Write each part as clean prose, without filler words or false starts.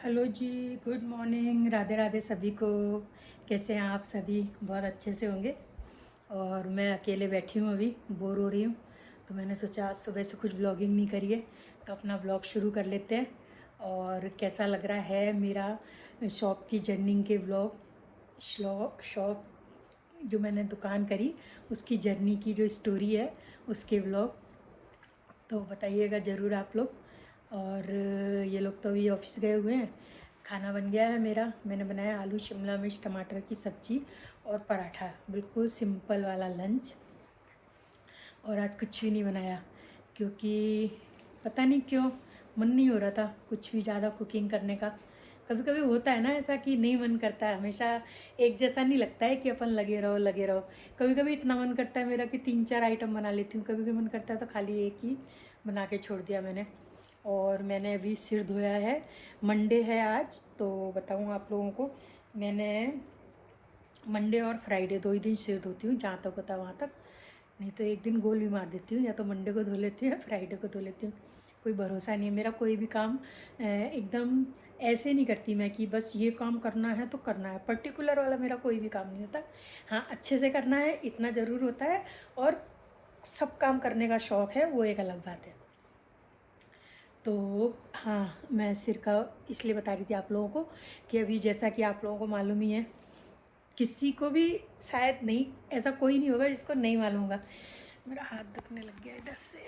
Hello जी। Good morning, Radhe Radhe सभी को। कैसे हैं आप सभी? बहुत अच्छे से होंगे। और मैं अकेले बैठी हूँ, अभी बोर हो रही हूँ, तो मैंने सोचा आज सुबह से कुछ ब्लॉगिंग नहीं करी है, तो अपना ब्लॉग शुरू कर लेते हैं। और कैसा लग रहा है मेरा शॉप की जर्नी के ब्लॉग, शॉप जो मैंने दुकान करी उसकी जर्नी की जो स्टोरी है उसके ब्लॉग, तो बताइएगा ज़रूर आप लोग। और ये लोग तो अभी ऑफिस गए हुए हैं। खाना बन गया है मेरा, मैंने बनाया आलू शिमला मिर्च टमाटर की सब्ज़ी और पराठा, बिल्कुल सिंपल वाला लंच। और आज कुछ भी नहीं बनाया, क्योंकि पता नहीं क्यों मन नहीं हो रहा था कुछ भी ज़्यादा कुकिंग करने का। कभी कभी होता है ना ऐसा कि नहीं मन करता है, हमेशा एक जैसा नहीं लगता है कि अपन लगे रहो लगे रहो। कभी कभी इतना मन करता है मेरा कि 3-4 आइटम बना लेती हूँ, कभी कभी मन करता है तो खाली एक ही बना के छोड़ दिया मैंने। और मैंने अभी सिर धोया है, मंडे है आज, तो बताऊँ आप लोगों को, मैंने मंडे और फ्राइडे 2 ही दिन सिर धोती हूँ, जहाँ तक होता है वहाँ तक। नहीं तो एक दिन गोल भी मार देती हूँ, या तो मंडे को धो लेती हूँ या फ्राइडे को धो लेती हूँ। कोई भरोसा नहीं है मेरा, कोई भी काम एकदम ऐसे नहीं करती मैं कि बस ये काम करना है तो करना है, पर्टिकुलर वाला मेरा कोई भी काम नहीं होता। हाँ, अच्छे से करना है इतना ज़रूर होता है, और सब काम करने का शौक़ है, वो एक अलग बात है। तो हाँ, मैं सिर का इसलिए बता रही थी आप लोगों को कि अभी जैसा कि आप लोगों को मालूम ही है, किसी को भी शायद नहीं, ऐसा कोई नहीं होगा जिसको नहीं मालूम होगा। मेरा हाथ दुखने लग गया इधर से।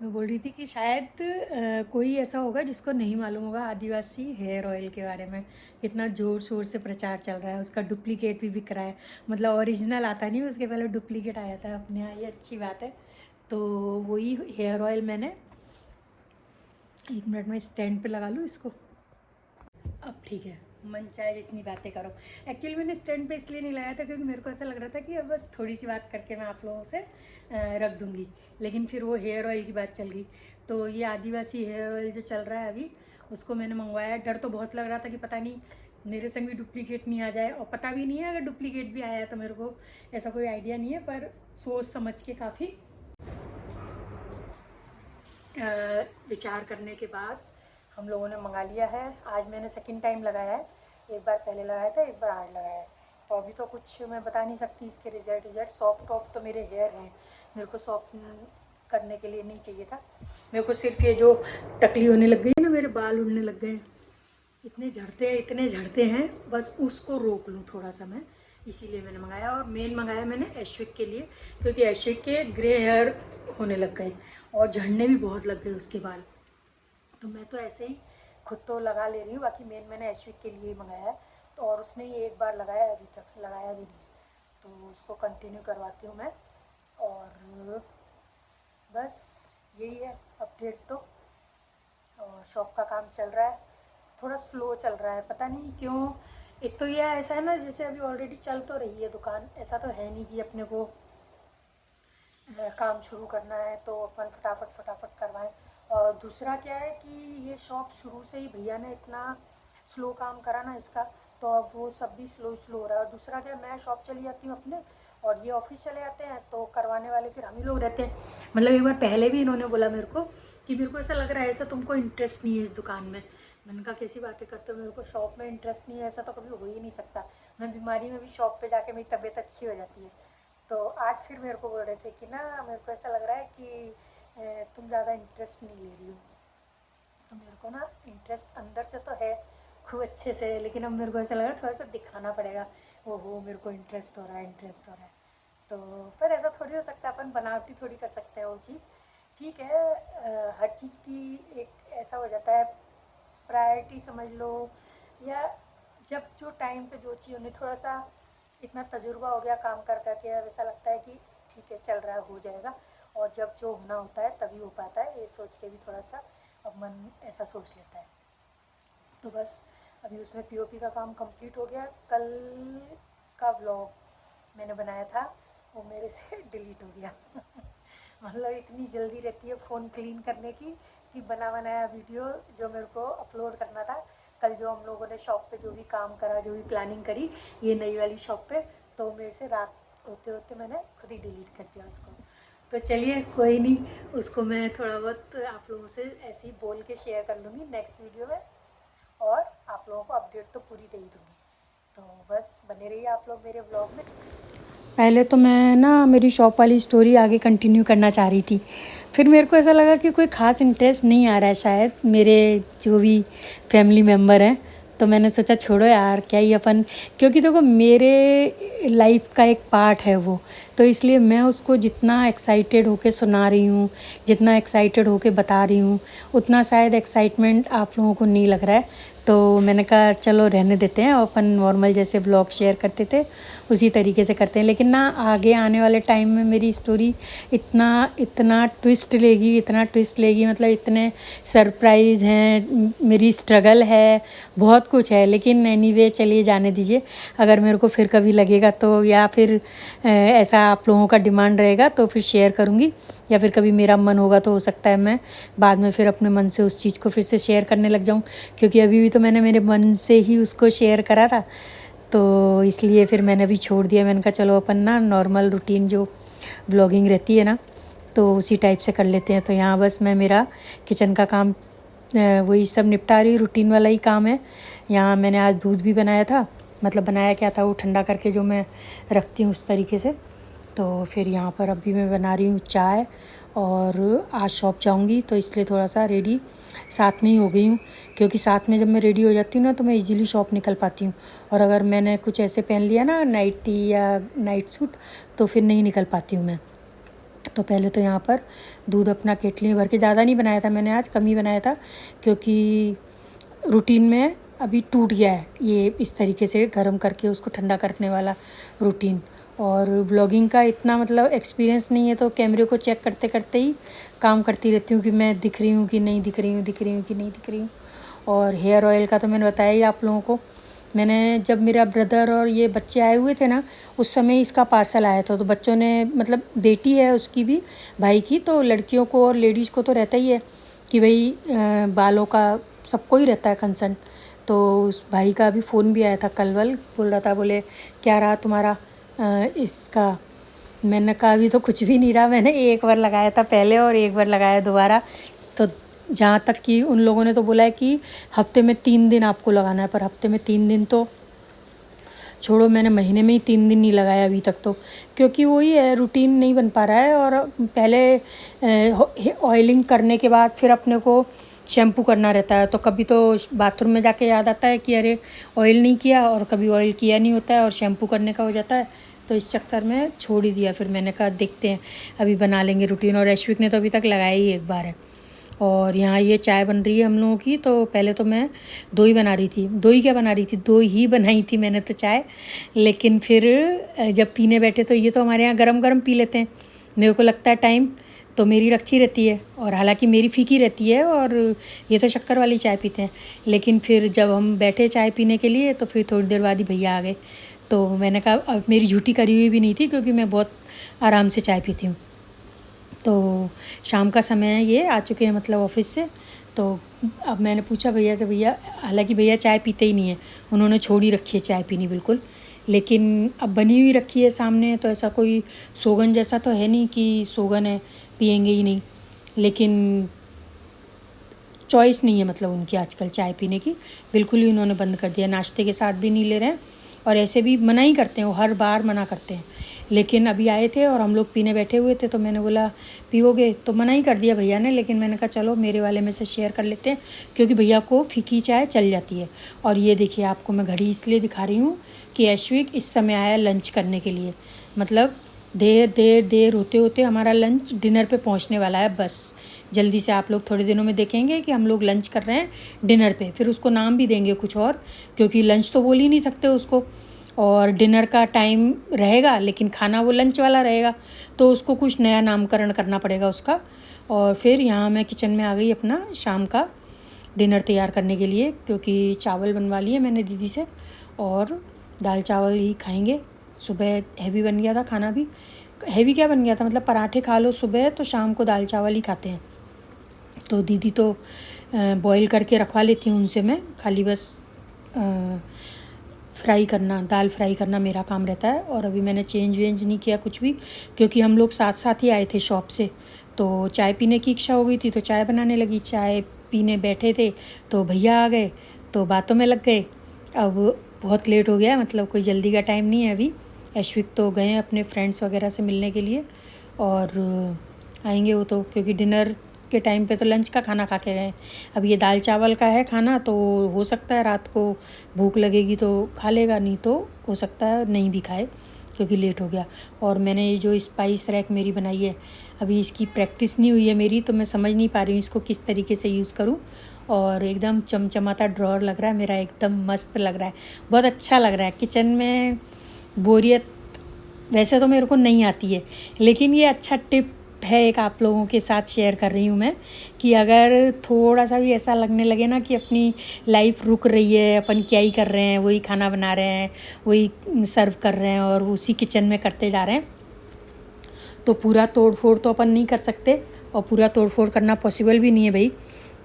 मैं बोल रही थी कि शायद कोई ऐसा होगा जिसको नहीं मालूम होगा आदिवासी हेयर ऑयल के बारे में। कितना ज़ोर शोर से प्रचार चल रहा है, उसका डुप्लीकेट भी बिक रहा है। मतलब ओरिजिनल आता नहीं, उसके पहले डुप्लीकेट आ जाता है अपने यहाँ, ये अच्छी बात है। तो वही हेयर ऑयल मैंने, 1 मिनट में स्टैंड पे लगा लूँ इसको। अब ठीक है, मन चाहे जितनी बातें करो। एक्चुअली मैंने स्टैंड पे इसलिए नहीं लगाया था क्योंकि मेरे को ऐसा लग रहा था कि अब बस थोड़ी सी बात करके मैं आप लोगों से रख दूँगी। लेकिन फिर वो हेयर ऑयल की बात चल गई, तो ये आदिवासी हेयर ऑयल जो चल रहा है अभी, उसको मैंने मंगवाया। डर तो बहुत लग रहा था कि पता नहीं मेरे संग भी डुप्लीकेट नहीं आ जाए, और पता भी नहीं है अगर डुप्लीकेट भी आया है तो मेरे को ऐसा कोई आइडिया नहीं है, पर सोच समझ के काफ़ी विचार करने के बाद हम लोगों ने मंगा लिया है। आज मैंने सेकंड टाइम लगाया है, एक बार पहले लगाया था, एक बार आज लगाया है। तो अभी तो कुछ मैं बता नहीं सकती इसके रिजल्ट। सॉफ्ट ऑफ तो मेरे हेयर हैं, मेरे को सॉफ्ट करने के लिए नहीं चाहिए था। मेरे को सिर्फ ये जो टकली होने लग गई है ना, मेरे बाल उड़ने लग गए हैं, इतने झड़ते हैं, बस उसको रोक लूँ थोड़ा सा मैं, इसीलिए मैंने मंगाया। और मेन मंगाया मैंने ऐश्विक के लिए, क्योंकि ऐश्विक के ग्रे हेयर होने लग गए और झड़ने भी बहुत लग गए उसके बाल। तो मैं तो ऐसे ही खुद तो लगा ले रही हूँ, बाकी मेन मैंने ऐश्विक के लिए ही मंगाया है। तो और उसने ये एक बार लगाया, अभी तक लगाया भी नहीं, तो उसको कंटिन्यू करवाती हूँ मैं। और बस यही है अपडेट तो। और शॉप का काम चल रहा है, थोड़ा स्लो चल रहा है, पता नहीं क्यों। एक तो ये ऐसा है ना, जैसे अभी ऑलरेडी चल तो रही है दुकान, ऐसा तो है नहीं कि अपने को काम शुरू करना है तो अपन फटाफट फटाफट करवाएं। और दूसरा क्या है कि ये शॉप शुरू से ही भैया ने इतना स्लो काम करा ना इसका, तो अब वो सब भी स्लो स्लो हो रहा है। और दूसरा क्या, मैं शॉप चली जाती हूँ अपने, और ये ऑफिस चले जाते हैं, तो करवाने वाले फिर हम ही लोग रहते हैं। मतलब एक बार पहले भी इन्होंने बोला मेरे को कि मेरे को ऐसा लग रहा है ऐसा तुमको इंटरेस्ट नहीं है इस दुकान में। मैंने कहा कैसी बातें करते हो, मेरे को शॉप में इंटरेस्ट नहीं है, ऐसा तो कभी हो ही नहीं सकता। मैं बीमारी में भी शॉप पे जाके मेरी तबीयत अच्छी हो जाती है। तो आज फिर मेरे को बोल रहे थे कि ना मेरे को ऐसा लग रहा है कि तुम ज़्यादा इंटरेस्ट नहीं ले रही हो। तो मेरे को ना इंटरेस्ट अंदर से तो है खूब अच्छे से, लेकिन अब मेरे को ऐसा लग रहा है थोड़ा सा दिखाना पड़ेगा, ओहो मेरे को इंटरेस्ट हो रहा है, इंटरेस्ट हो रहा है। तो पर ऐसा थोड़ी हो सकता है, अपन बनावटी थोड़ी कर सकते हैं वो चीज़। ठीक है, हर चीज़ की एक ऐसा हो जाता है, प्रायोरिटी समझ लो, या जब जो टाइम पे जो चीज़ उन्हें थोड़ा सा इतना तजुर्बा हो गया काम कर करके, अब ऐसा लगता है कि ठीक है चल रहा है, हो जाएगा। और जब जो होना होता है तभी हो पाता है, ये सोच के भी थोड़ा सा अब मन ऐसा सोच लेता है। तो बस अभी उसमें पीओपी का काम कंप्लीट हो गया। कल का व्लॉग मैंने बनाया था, वो मेरे से डिलीट हो गया मतलब इतनी जल्दी रहती है फ़ोन क्लीन करने की कि बना बनाया वीडियो जो मेरे को अपलोड करना था कल, जो हम लोगों ने शॉप पे जो भी काम करा, जो भी प्लानिंग करी ये नई वाली शॉप पे, तो मेरे से रात होते होते मैंने खुद ही डिलीट कर दिया उसको। तो चलिए कोई नहीं, उसको मैं थोड़ा बहुत आप लोगों से ऐसे ही बोल के शेयर कर लूँगी नेक्स्ट वीडियो में, और आप लोगों को अपडेट तो पूरी दे ही दूँगी। तो बस बने रहिए आप लोग मेरे व्लॉग में। पहले तो मैं ना मेरी शॉप वाली स्टोरी आगे कंटिन्यू करना चाह रही थी, फिर मेरे को ऐसा लगा कि कोई ख़ास इंटरेस्ट नहीं आ रहा है शायद मेरे जो भी फैमिली मेम्बर हैं, तो मैंने सोचा छोड़ो यार क्या ही अपन, क्योंकि देखो मेरे लाइफ का एक पार्ट है वो, तो इसलिए मैं उसको जितना एक्साइटेड होके सुना रही हूँ, जितना एक्साइटेड होके बता रही हूँ, उतना शायद एक्साइटमेंट आप लोगों को नहीं लग रहा है। तो मैंने कहा चलो रहने देते हैं, अपन नॉर्मल जैसे ब्लॉग शेयर करते थे उसी तरीके से करते हैं। लेकिन ना आगे आने वाले टाइम में मेरी स्टोरी इतना इतना ट्विस्ट लेगी, इतना ट्विस्ट लेगी, मतलब इतने सरप्राइज़ हैं, मेरी स्ट्रगल है, बहुत कुछ है। लेकिन एनीवे चलिए जाने दीजिए, अगर मेरे को फिर कभी लगेगा तो, या फिर ऐसा आप लोगों का डिमांड रहेगा तो फिर शेयर करूँगी, या फिर कभी मेरा मन होगा तो हो सकता है मैं बाद में फिर अपने मन से उस चीज़ को फिर से शेयर करने लग जाऊँ, क्योंकि अभी भी तो मैंने मेरे मन से ही उसको शेयर करा था, तो इसलिए फिर मैंने भी छोड़ दिया। मैंने कहा चलो अपन ना नॉर्मल रूटीन जो व्लॉगिंग रहती है ना, तो उसी टाइप से कर लेते हैं। तो यहाँ बस मैं मेरा किचन का काम वही सब निपटा रही, रूटीन वाला ही काम है। यहाँ मैंने आज दूध भी बनाया था, मतलब बनाया क्या था वो ठंडा करके जो मैं रखती हूँ उस तरीके से। तो फिर यहाँ पर अभी मैं बना रही हूँ चाय, और आज शॉप जाऊँगी तो इसलिए थोड़ा सा रेडी साथ में ही हो गई हूँ, क्योंकि साथ में जब मैं रेडी हो जाती हूँ ना तो मैं इजीली शॉप निकल पाती हूँ। और अगर मैंने कुछ ऐसे पहन लिया ना नाइटी या नाइट सूट, तो फिर नहीं निकल पाती हूँ मैं। तो पहले तो यहाँ पर दूध अपना केटली में भर के, ज़्यादा नहीं बनाया था मैंने, आज कम ही बनाया था, क्योंकि रूटीन में अभी टूट गया है ये इस तरीके से गर्म करके उसको ठंडा करने वाला रूटीन। और व्लॉगिंग का इतना मतलब एक्सपीरियंस नहीं है, तो कैमरे को चेक करते करते ही काम करती रहती हूँ कि मैं दिख रही हूँ कि नहीं दिख रही हूँ, दिख रही हूँ कि नहीं दिख रही हूँ। और हेयर ऑयल का तो मैंने बताया ही आप लोगों को। मैंने जब मेरा ब्रदर और ये बच्चे आए हुए थे ना, उस समय इसका पार्सल आया था, तो बच्चों ने मतलब बेटी है उसकी भी, भाई की, तो लड़कियों को और लेडीज़ को तो रहता ही है कि भाई बालों का सबको ही रहता है कंसर्न। तो उस भाई का अभी फ़ोन भी आया था कल वल, बोल रहा था, बोले क्या रहा तुम्हारा इसका। मैंने कहा अभी तो कुछ भी नहीं रहा, मैंने एक बार लगाया था पहले और एक बार लगाया दोबारा। तो जहाँ तक कि उन लोगों ने तो बोला है कि हफ्ते में 3 दिन आपको लगाना है, पर हफ्ते में 3 दिन तो छोड़ो, मैंने महीने में ही 3 दिन नहीं लगाया अभी तक तो, क्योंकि वही है रूटीन नहीं बन पा रहा है। और पहले ऑयलिंग करने के बाद फिर अपने को शैम्पू करना रहता है, तो कभी तो बाथरूम में जाके याद आता है कि अरे ऑयल नहीं किया, और कभी ऑयल किया नहीं होता है और शैम्पू करने का हो जाता है, तो इस चक्कर में छोड़ ही दिया। फिर मैंने कहा देखते हैं, अभी बना लेंगे रूटीन। और ऐश्विक ने तो अभी तक लगाया ही एक बार है। और यहाँ ये चाय बन रही है हम लोगों की। तो पहले तो मैं दो ही बना रही थी, दो ही क्या बना रही थी, दो ही बनाई थी मैंने तो चाय। लेकिन फिर जब पीने बैठे तो ये तो हमारे यहाँ गरम गरम पी लेते हैं, मेरे को लगता है टाइम तो मेरी रखी रहती है, और हालांकि मेरी फीकी रहती है, और ये तो शक्कर वाली चाय पीते हैं। लेकिन फिर जब हम बैठे चाय पीने के लिए तो फिर थोड़ी देर बाद ही भैया आ गए। तो मैंने कहा अब मेरी झूठी करी हुई भी नहीं थी, क्योंकि मैं बहुत आराम से चाय पीती हूँ। तो शाम का समय है, ये आ चुके हैं मतलब ऑफिस से। तो अब मैंने पूछा भैया से, भैया, हालांकि भैया चाय पीते ही नहीं है, उन्होंने छोड़ ही रखी है चाय पीनी बिल्कुल, लेकिन अब बनी हुई रखी है सामने, तो ऐसा कोई सोगन जैसा तो है नहीं कि सोगन है पियेंगे ही नहीं। लेकिन चॉइस नहीं है मतलब उनकी आजकल चाय पीने की, बिल्कुल ही उन्होंने बंद कर दिया। नाश्ते के साथ भी नहीं ले रहे हैं, और ऐसे भी मना ही करते हैं, वो हर बार मना करते हैं। लेकिन अभी आए थे और हम लोग पीने बैठे हुए थे, तो मैंने बोला पियोगे, तो मना ही कर दिया भैया ने। लेकिन मैंने कहा चलो मेरे वाले में से शेयर कर लेते हैं, क्योंकि भैया को फीकी चाय चल जाती है। और ये देखिए, आपको मैं घड़ी इसलिए दिखा रही हूँ कि ऐश्विक इस समय आया लंच करने के लिए, मतलब देर होते होते हमारा लंच डिनर पे पहुंचने वाला है। बस जल्दी से आप लोग थोड़े दिनों में देखेंगे कि हम लोग लंच कर रहे हैं डिनर पे। फिर उसको नाम भी देंगे कुछ और, क्योंकि लंच तो बोल ही नहीं सकते उसको, और डिनर का टाइम रहेगा लेकिन खाना वो लंच वाला रहेगा, तो उसको कुछ नया नामकरण करना पड़ेगा उसका। और फिर यहाँ मैं किचन में आ गई अपना शाम का डिनर तैयार करने के लिए, क्योंकि चावल बनवा लिए मैंने दीदी से, और दाल चावल ही खाएंगे। सुबह हैवी बन गया था खाना भी, हैवी क्या बन गया था मतलब पराठे खा लो सुबह, तो शाम को दाल चावल ही खाते हैं। तो दीदी तो बॉईल करके रखवा लेती हूँ उनसे मैं, खाली बस फ्राई करना, दाल फ्राई करना मेरा काम रहता है। और अभी मैंने चेंज वेंज नहीं किया कुछ भी, क्योंकि हम लोग साथ साथ ही आए थे शॉप से, तो चाय पीने की इच्छा हो गई थी तो चाय बनाने लगी। चाय पीने बैठे थे तो भैया आ गए, तो बातों में लग गए। अब बहुत लेट हो गया, मतलब कोई जल्दी का टाइम नहीं है अभी। ऐश्विक तो गए हैं अपने फ्रेंड्स वगैरह से मिलने के लिए, और आएंगे वो तो, क्योंकि डिनर के टाइम पे तो लंच का खाना खा के गए। अब ये दाल चावल का है खाना, तो हो सकता है रात को भूख लगेगी तो खा लेगा, नहीं तो हो सकता है नहीं भी खाए, क्योंकि लेट हो गया। और मैंने ये जो स्पाइस रैक मेरी बनाई है, अभी इसकी प्रैक्टिस नहीं हुई है मेरी, तो मैं समझ नहीं पा रही हूँ इसको किस तरीके से यूज़ करूँ। और एकदम चमचमाता ड्रॉअर लग रहा है मेरा, एकदम मस्त लग रहा है, बहुत अच्छा लग रहा है। किचन में बोरियत वैसे तो मेरे को नहीं आती है, लेकिन ये अच्छा टिप है एक, आप लोगों के साथ शेयर कर रही हूँ मैं, कि अगर थोड़ा सा भी ऐसा लगने लगे ना कि अपनी लाइफ रुक रही है, अपन क्या ही कर रहे हैं, वही खाना बना रहे हैं, वही सर्व कर रहे हैं और उसी किचन में करते जा रहे हैं, तो पूरा तोड़ फोड़ तो अपन नहीं कर सकते, और पूरा तोड़ फोड़ करना पॉसिबल भी नहीं है भाई।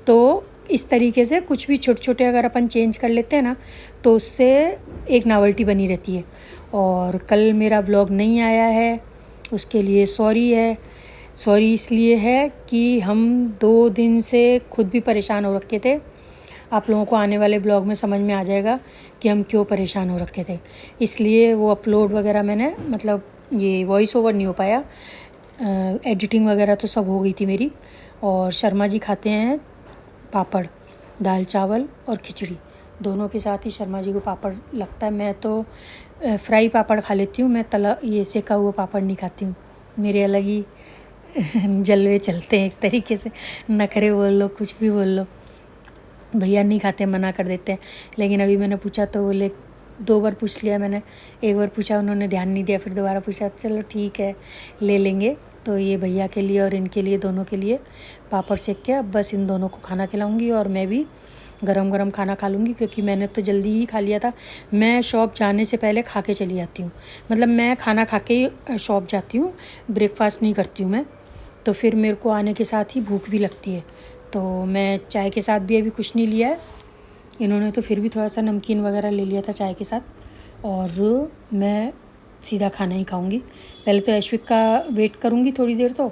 तो इस तरीके से कुछ भी छोटे छोटे अगर अपन चेंज कर लेते हैं ना, तो उससे एक नॉवेल्टी बनी रहती है। और कल मेरा व्लॉग नहीं आया है, उसके लिए सॉरी है। सॉरी इसलिए है कि हम 2 दिन से खुद भी परेशान हो रखे थे। आप लोगों को आने वाले ब्लॉग में समझ में आ जाएगा कि हम क्यों परेशान हो रखे थे, इसलिए वो अपलोड वगैरह मैंने, मतलब ये वॉइस ओवर नहीं हो पाया, एडिटिंग वगैरह तो सब हो गई थी मेरी। और शर्मा जी खाते हैं पापड़, दाल चावल और खिचड़ी, दोनों के साथ ही शर्मा जी को पापड़ लगता है। मैं तो फ्राई पापड़ खा लेती हूँ, मैं तला ये सेका हुआ पापड़ नहीं खाती हूँ। मेरे अलग ही जलवे चलते हैं एक तरीके से, नखरे बोल लो, कुछ भी बोल लो। भैया नहीं खाते, मना कर देते हैं। लेकिन अभी मैंने पूछा तो बोले, 2 बार पूछ लिया मैंने, एक बार पूछा उन्होंने ध्यान नहीं दिया, फिर दोबारा पूछा, चलो ठीक है ले लेंगे। तो ये भैया के लिए और इनके लिए, दोनों के लिए पापड़ सेक के अब बस इन दोनों को खाना खिलाऊंगी, और मैं भी गरम गरम खाना खा लूँगी, क्योंकि मैंने तो जल्दी ही खा लिया था। मैं शॉप जाने से पहले खा के चली जाती हूँ, मतलब मैं खाना खा के ही शॉप जाती हूँ, ब्रेकफास्ट नहीं करती हूँ मैं। तो फिर मेरे को आने के साथ ही भूख भी लगती है, तो मैं चाय के साथ भी अभी कुछ नहीं लिया है। इन्होंने तो फिर भी थोड़ा सा नमकीन वगैरह ले लिया था चाय के साथ, और मैं सीधा खाना ही खाऊंगी। पहले तो ऐश्विक का वेट करूंगी थोड़ी देर तो,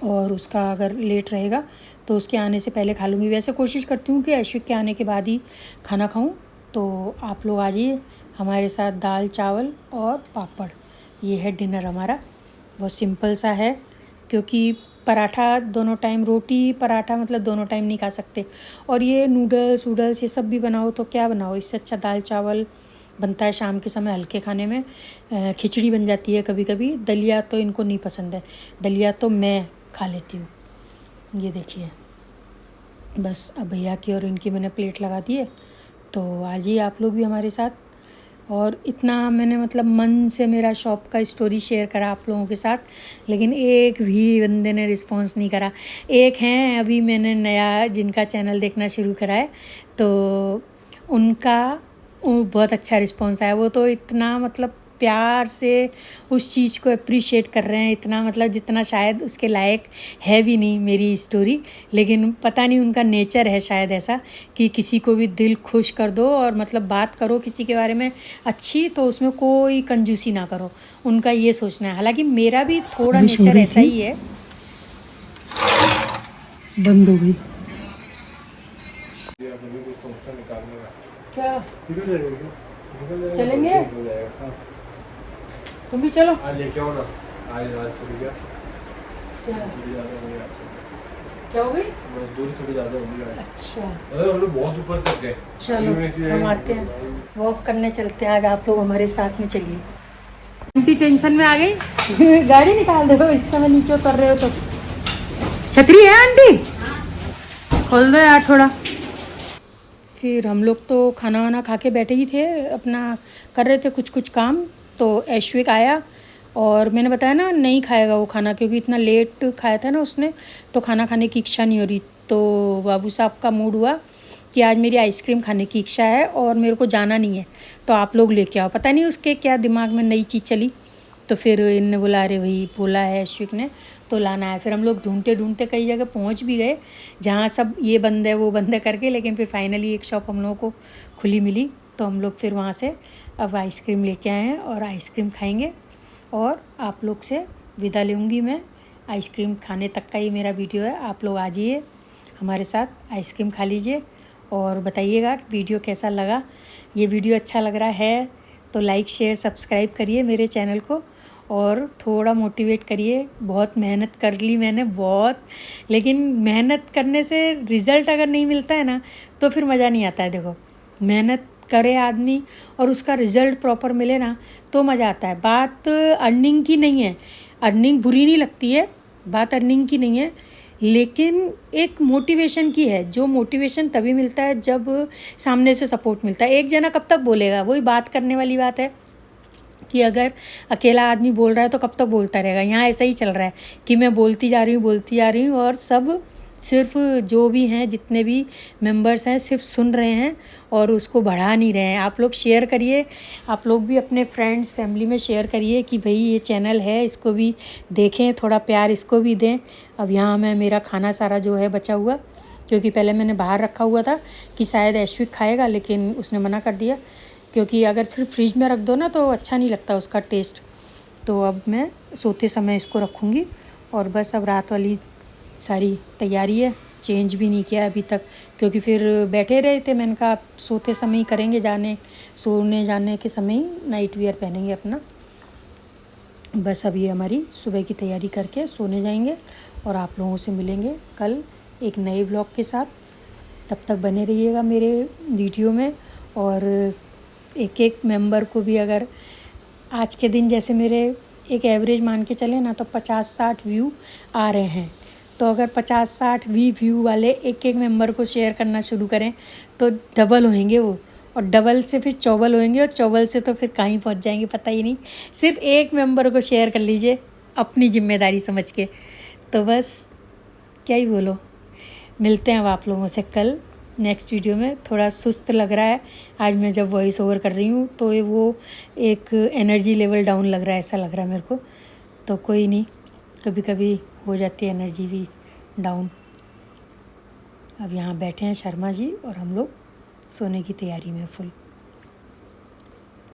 और उसका अगर लेट रहेगा तो उसके आने से पहले खा लूँगी। वैसे कोशिश करती हूँ कि ऐश्विक के आने के बाद ही खाना खाऊँ। तो आप लोग आ जाइए हमारे साथ, दाल चावल और पापड़, ये है डिनर हमारा। बहुत सिंपल सा है, क्योंकि पराठा दोनों टाइम, रोटी पराठा मतलब दोनों टाइम नहीं खा सकते। और ये नूडल्स वूडल्स ये सब भी बनाओ तो क्या बनाओ, इससे अच्छा दाल चावल बनता है शाम के समय हल्के खाने में। खिचड़ी बन जाती है कभी कभी। दलिया तो इनको नहीं पसंद है, दलिया तो मैं खा लेती हूँ। ये देखिए, बस अब भैया की और इनकी मैंने प्लेट लगा दी है, तो आ जाइए आप लोग भी हमारे साथ। और इतना मैंने मतलब मन से मेरा शॉप का स्टोरी शेयर करा आप लोगों के साथ, लेकिन एक भी बंदे ने रिस्पांस नहीं करा। एक हैं अभी मैंने नया जिनका चैनल देखना शुरू करा है, तो उनका बहुत अच्छा रिस्पांस आया। वो तो इतना मतलब प्यार से उस चीज़ को अप्रिशिएट कर रहे हैं, इतना मतलब जितना शायद उसके लायक है भी नहीं मेरी स्टोरी। लेकिन पता नहीं उनका नेचर है शायद ऐसा कि किसी को भी दिल खुश कर दो, और मतलब बात करो किसी के बारे में अच्छी तो उसमें कोई कंजूसी ना करो, उनका ये सोचना है। हालांकि मेरा भी थोड़ा नेचर ऐसा ही है। बंद हो गई क्या, चलेंगे? तुम भी चलो। लेके आओ ना, आज क्या क्या हो गई, मजदूरी थोड़ी ज़्यादा हो गई। अच्छा, अरे हम लोग बहुत ऊपर तक गए। चलो हम आते हैं, वॉक करने चलते हैं आज, आप लोग हमारे साथ में चलिए। आंटी टेंशन में आ गई गाड़ी निकाल दो, इस समय नीचे उतर रहे हो तो। छतरी है आंटी, खोल दो यार थोड़ा। फिर हम लोग तो खाना वाना खा के बैठे ही थे, अपना कर रहे थे कुछ कुछ काम। तो ऐश्विक आया, और मैंने बताया ना नहीं खाएगा वो खाना, क्योंकि इतना लेट खाया था ना उसने, तो खाना खाने की इच्छा नहीं हो रही। तो बाबू साहब का मूड हुआ कि आज मेरी आइसक्रीम खाने की इच्छा है और मेरे को जाना नहीं है, तो आप लोग लेके आओ। पता नहीं उसके क्या दिमाग में नई चीज़ चली, तो फिर इनने बोला, अरे भाई बोला है ऐश्विक ने तो लाना है। फिर हम लोग ढूंढते ढूंढते कई जगह पहुंच भी गए, जहाँ सब ये बंद है वो बंद है करके, लेकिन फिर फाइनली एक शॉप हम लोगों को खुली मिली, तो हम लोग फिर वहाँ से अब आइसक्रीम लेके आए हैं और आइसक्रीम खाएंगे और आप लोग से विदा लूँगी मैं। आइसक्रीम खाने तक का ही मेरा वीडियो है, आप लोग आ जाइए हमारे साथ, आइसक्रीम खा लीजिए और बताइएगा कि वीडियो कैसा लगा। ये वीडियो अच्छा लग रहा है तो लाइक शेयर सब्सक्राइब करिए मेरे चैनल को और थोड़ा मोटिवेट करिए। बहुत मेहनत कर ली मैंने बहुत, लेकिन मेहनत करने से रिज़ल्ट अगर नहीं मिलता है ना तो फिर मज़ा नहीं आता है। देखो, मेहनत करे आदमी और उसका रिज़ल्ट प्रॉपर मिले ना तो मज़ा आता है। बात अर्निंग की नहीं है, अर्निंग बुरी नहीं लगती है, बात अर्निंग की नहीं है, लेकिन एक मोटिवेशन की है। जो मोटिवेशन तभी मिलता है जब सामने से सपोर्ट मिलता है। एक जना कब तक बोलेगा, वही बात करने वाली बात है कि अगर अकेला आदमी बोल रहा है तो कब तक बोलता रहेगा। यहाँ ऐसा ही चल रहा है कि मैं बोलती जा रही हूँ और सब सिर्फ जो भी हैं, जितने भी मेंबर्स हैं, सिर्फ सुन रहे हैं और उसको बढ़ा नहीं रहे हैं। आप लोग शेयर करिए, आप लोग भी अपने फ्रेंड्स फैमिली में शेयर करिए कि भाई ये चैनल है, इसको भी देखें, थोड़ा प्यार इसको भी दें। अब यहाँ मैं मेरा खाना सारा जो है बचा हुआ, क्योंकि पहले मैंने बाहर रखा हुआ था कि शायद ऐश्विक खाएगा, लेकिन उसने मना कर दिया, क्योंकि अगर फिर फ्रिज में रख दो ना तो अच्छा नहीं लगता उसका टेस्ट। तो अब मैं सोते समय इसको रखूँगी और बस अब रात वाली सारी तैयारी है, चेंज भी नहीं किया अभी तक, क्योंकि फिर बैठे रहे थे। मैंने कहा सोते समय ही करेंगे, सोने जाने के समय ही नाइट वियर पहनेंगे अपना। बस अब ये हमारी सुबह की तैयारी करके सोने जाएंगे और आप लोगों से मिलेंगे कल एक नए व्लॉग के साथ। तब तक बने रहिएगा मेरे वीडियो में और एक एक मेंबर को भी, अगर आज के दिन जैसे मेरे एक एवरेज मान के चले ना तो 50-60 व्यू आ रहे हैं, तो अगर 50-60 व्यू वाले एक एक मेंबर को शेयर करना शुरू करें तो डबल होंगे वो, और डबल से फिर चौबल होंगे और चौबल से तो फिर कहीं पहुंच जाएंगे पता ही नहीं। सिर्फ एक मेंबर को शेयर कर लीजिए अपनी जिम्मेदारी समझ के। तो बस क्या ही बोलो, मिलते हैं अब आप लोगों से कल नेक्स्ट वीडियो में। थोड़ा सुस्त लग रहा है आज मैं जब वॉइस ओवर कर रही हूँ, तो ये वो एक एनर्जी लेवल डाउन लग रहा है, ऐसा लग रहा है मेरे को। तो कोई नहीं, कभी कभी हो जाती है एनर्जी भी डाउन। अब यहाँ बैठे हैं शर्मा जी और हम लोग सोने की तैयारी में फुल।